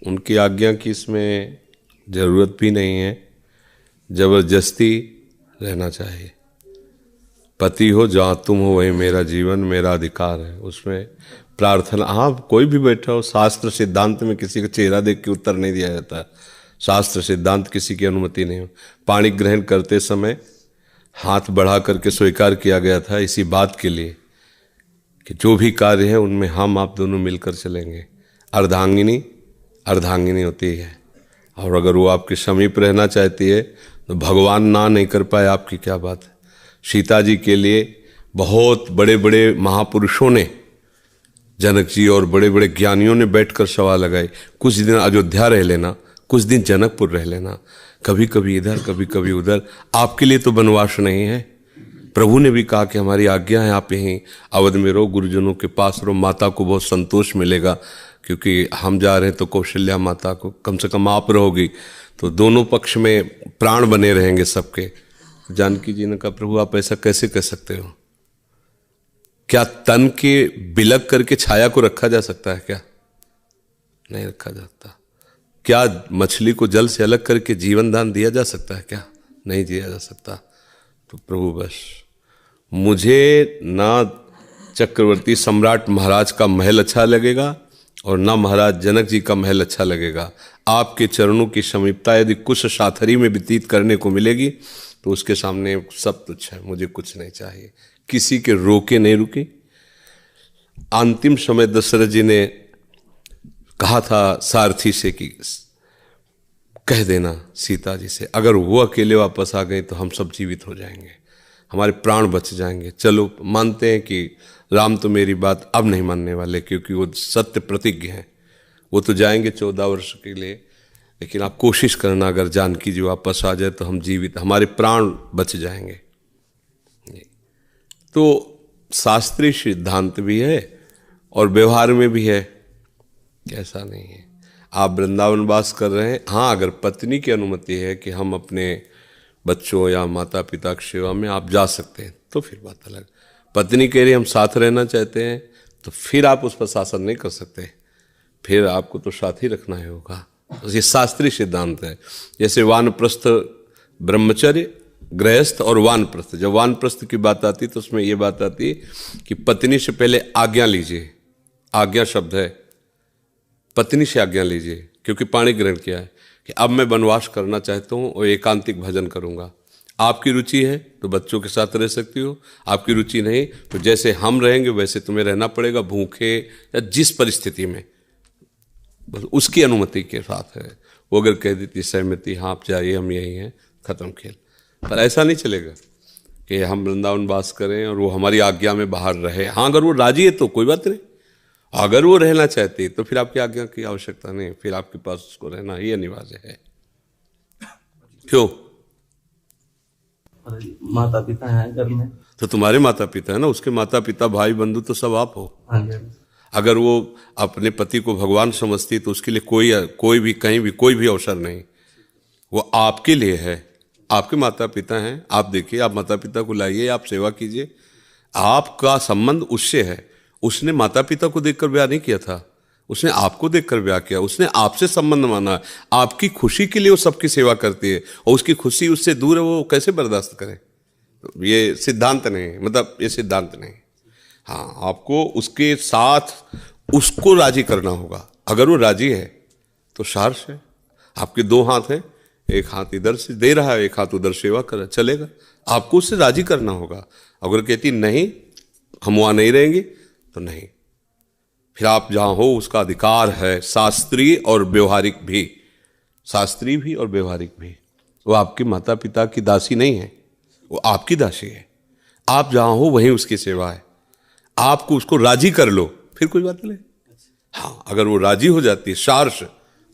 उनकी आज्ञा की इसमें ज़रूरत भी नहीं है, ज़बरदस्ती रहना चाहिए। पति हो जहाँ तुम हो वहीं मेरा जीवन मेरा अधिकार है, उसमें प्रार्थना। हाँ, कोई भी बैठा हो, शास्त्र सिद्धांत में किसी का चेहरा देख के उत्तर नहीं दिया जाता। शास्त्र सिद्धांत किसी की अनुमति नहीं हो। पानी ग्रहण करते समय हाथ बढ़ा करके स्वीकार किया गया था इसी बात के लिए कि जो भी कार्य है उनमें हम आप दोनों मिलकर चलेंगे। अर्धांगिनी होती है, और अगर वो आपके समीप रहना चाहती है तो भगवान ना नहीं कर पाए आपकी क्या बात है। सीता जी के लिए बहुत बड़े बड़े महापुरुषों ने, जनक जी और बड़े बड़े ज्ञानियों ने बैठकर सवाल लगाए, कुछ दिन अयोध्या रह लेना, कुछ दिन जनकपुर रह लेना, कभी कभी इधर कभी कभी उधर, आपके लिए तो वनवास नहीं है। प्रभु ने भी कहा कि हमारी आज्ञा है आप यहीं अवध में रहो, गुरुजनों के पास रहो, माता को बहुत संतोष मिलेगा, क्योंकि हम जा रहे हैं तो कौशल्या माता को कम से कम आप रहोगी, तो दोनों पक्ष में प्राण बने रहेंगे सबके। जानकी जी ने कहा प्रभु आप ऐसा कैसे कह सकते हो? क्या तन के बिलक करके छाया को रखा जा सकता है क्या? नहीं रखा जाता। क्या मछली को जल से अलग करके जीवन दान दिया जा सकता है क्या? नहीं दिया जा सकता। तो प्रभु बस मुझे ना चक्रवर्ती सम्राट महाराज का महल अच्छा लगेगा और ना महाराज जनक जी का महल अच्छा लगेगा। आपके चरणों की समीपता यदि कुछ साथरी में व्यतीत करने को मिलेगी तो उसके सामने सब तुच्छ है, मुझे कुछ नहीं चाहिए। किसी के रोके नहीं रुके। अंतिम समय दशरथ जी ने कहा था सारथी से कि कह देना सीता जी से, अगर वो अकेले वापस आ गए तो हम सब जीवित हो जाएंगे, हमारे प्राण बच जाएंगे। चलो मानते हैं कि राम तो मेरी बात अब नहीं मानने वाले, क्योंकि वो सत्य प्रतिज्ञ हैं, वो तो जाएंगे 14 वर्ष के लिए, लेकिन आप कोशिश करना अगर जानकी जी वापस आ जाए तो हम जीवित, हमारे प्राण बच जाएंगे। तो शास्त्रीय सिद्धांत भी है और व्यवहार में भी है, ऐसा नहीं है। आप वृंदावन वास कर रहे हैं, हाँ अगर पत्नी की अनुमति है कि हम अपने बच्चों या माता पिता की सेवा में आप जा सकते हैं तो फिर बात अलग। पत्नी कह रही हम साथ रहना चाहते हैं तो फिर आप उस पर शासन नहीं कर सकते, फिर आपको तो साथ ही रखना ही होगा। ये शास्त्रीय सिद्धांत है। जैसे वानप्रस्थ ब्रह्मचर्य, गृहस्थ और वानप्रस्थ। जब वानप्रस्थ की बात आती तो उसमें ये बात आती कि पत्नी से पहले आज्ञा लीजिए, आज्ञा शब्द है, पत्नी से आज्ञा लीजिए, क्योंकि पाणी ग्रहण किया है कि अब मैं वनवास करना चाहता हूँ और एकांतिक भजन करूँगा। आपकी रुचि है तो बच्चों के साथ रह सकती हो, आपकी रुचि नहीं तो जैसे हम रहेंगे वैसे तुम्हें रहना पड़ेगा, भूखे या जिस परिस्थिति में, बस उसकी अनुमति के साथ है। वो अगर कह देती सहमति, हाँ आप जाइए हम यही हैं, खत्म खेल। पर ऐसा नहीं चलेगा कि हम वृंदावन वास करें और वो हमारी आज्ञा में बाहर रहे। हाँ अगर वो राजी है तो कोई बात नहीं, अगर वो रहना चाहती है तो फिर आपकी आज्ञा की आवश्यकता नहीं, फिर आपके पास उसको रहना ही अनिवार्य है। क्यों? माता पिता हैं घर में, तो तुम्हारे माता पिता है ना, उसके माता पिता भाई बंधु तो सब आप हो। अगर वो अपने पति को भगवान समझती तो उसके लिए कोई भी कहीं भी कोई भी अवसर नहीं, वो आपके लिए है। आपके माता पिता हैं, आप देखिए, आप माता पिता को लाइए, आप सेवा कीजिए, आपका संबंध उससे है। उसने माता पिता को देखकर ब्याह नहीं किया था, उसने आपको देखकर ब्याह किया, उसने आपसे संबंध माना। आपकी खुशी के लिए वो सबकी सेवा करती है और उसकी खुशी उससे दूर है, वो कैसे बर्दाश्त करे? ये सिद्धांत नहीं, मतलब ये सिद्धांत नहीं। हाँ आपको उसके साथ उसको राजी करना होगा। अगर वो राजी है तो सार्स है, आपके दो हाथ हैं, एक हाथ इधर से दे रहा है, एक हाथ उधर सेवा कर रहा है, चलेगा। आपको उससे राजी करना होगा। अगर कहती नहीं हम वहाँ नहीं रहेंगे तो नहीं, फिर आप जहाँ हो उसका अधिकार है, शास्त्रीय और व्यवहारिक भी, शास्त्रीय भी और व्यवहारिक भी। वो आपके माता पिता की दासी नहीं है, वो आपकी दासी है। आप जहाँ हो वहीं उसकी सेवा है, आपको उसको राजी कर लो फिर कोई बात नहीं। हाँ अगर वो राजी हो जाती है सार्स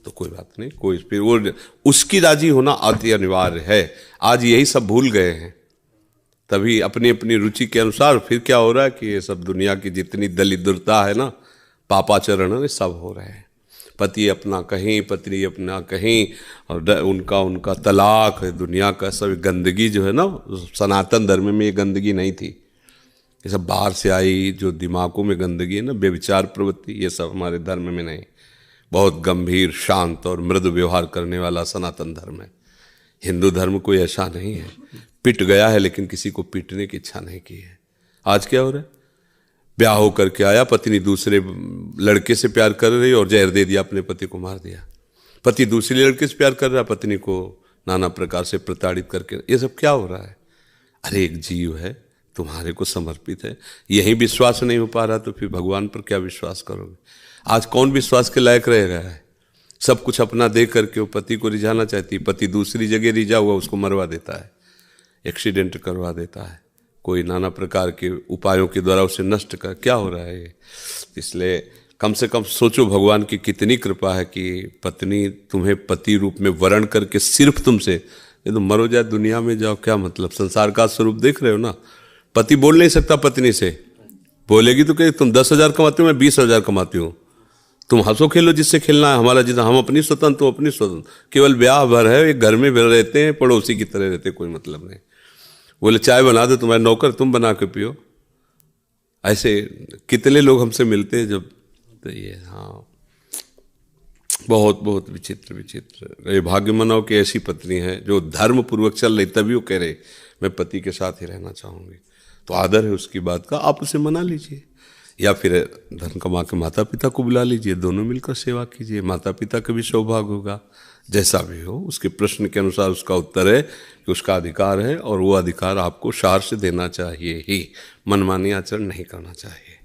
तो कोई बात नहीं, कोई फिर वो उसकी राजी होना अति अनिवार्य है। आज यही सब भूल गए हैं, तभी अपनी अपनी रुचि के अनुसार फिर क्या हो रहा है कि ये सब दुनिया की जितनी दलिद्रता है ना, पापाचरण है, सब हो रहे हैं। पति अपना कहीं, पत्नी अपना कहीं, और उनका तलाक, दुनिया का सब गंदगी जो है ना, सनातन धर्म में ये गंदगी नहीं थी, ये सब बाहर से आई जो दिमागों में गंदगी है ना, बेविचार प्रवृत्ति, ये सब हमारे धर्म में नहीं। बहुत गंभीर, शांत और मृदु व्यवहार करने वाला सनातन धर्म है। हिंदू धर्म कोई ऐसा नहीं है, पिट गया है लेकिन किसी को पीटने की इच्छा नहीं की है। आज क्या हो रहा है, ब्याह होकर के आया, पत्नी दूसरे लड़के से प्यार कर रही और जहर दे दिया, अपने पति को मार दिया। पति दूसरे लड़के से प्यार कर रहा, पत्नी को नाना प्रकार से प्रताड़ित करके, ये सब क्या हो रहा है? अरे एक जीव है, तुम्हारे को समर्पित है, यही विश्वास नहीं हो पा रहा तो फिर भगवान पर क्या विश्वास करोगे? आज कौन विश्वास के लायक रह गया है? सब कुछ अपना दे करके वो पति को रिझाना चाहती है, पति दूसरी जगह रिझा हुआ उसको मरवा देता है, एक्सीडेंट करवा देता है, कोई नाना प्रकार के उपायों के द्वारा उसे नष्ट कर, क्या हो रहा है ये? इसलिए कम से कम सोचो भगवान की कितनी कृपा है कि पत्नी तुम्हें पति रूप में वरण करके सिर्फ तुमसे, ये तो मरो जाए दुनिया में जाओ, क्या मतलब? संसार का स्वरूप देख रहे हो ना। पति बोल नहीं सकता पत्नी से, बोलेगी तो कहे तुम 10,000 कमाते हो, मैं 20,000 कमाती हूँ, तुम हंसो खेलो जिससे खेलना है, हमारा जितना, हम अपनी स्वतंत्र, तुम अपनी स्वतंत्र, केवल ब्याह भर है, एक घर में रहते हैं, पड़ोसी की तरह रहते, कोई मतलब नहीं। बोले चाय बना दो, तुम्हारे नौकर, तुम बना के पियो। ऐसे कितने लोग हमसे मिलते हैं जब, तो ये हाँ, बहुत बहुत विचित्र विचित्र। ये भाग्य मनाओ कि ऐसी पत्नी है जो धर्म पूर्वक चल रही, तभी वो कह रहे मैं पति के साथ ही रहना चाहूँगी, तो आदर है उसकी बात का, आप उसे मना लीजिए, या फिर धन कमा के माता पिता को बुला लीजिए, दोनों मिलकर सेवा कीजिए, माता पिता का भी सौभाग्य होगा। जैसा भी हो, उसके प्रश्न के अनुसार उसका उत्तर है कि उसका अधिकार है और वो अधिकार आपको शार से देना चाहिए ही, मनमानी आचरण नहीं करना चाहिए।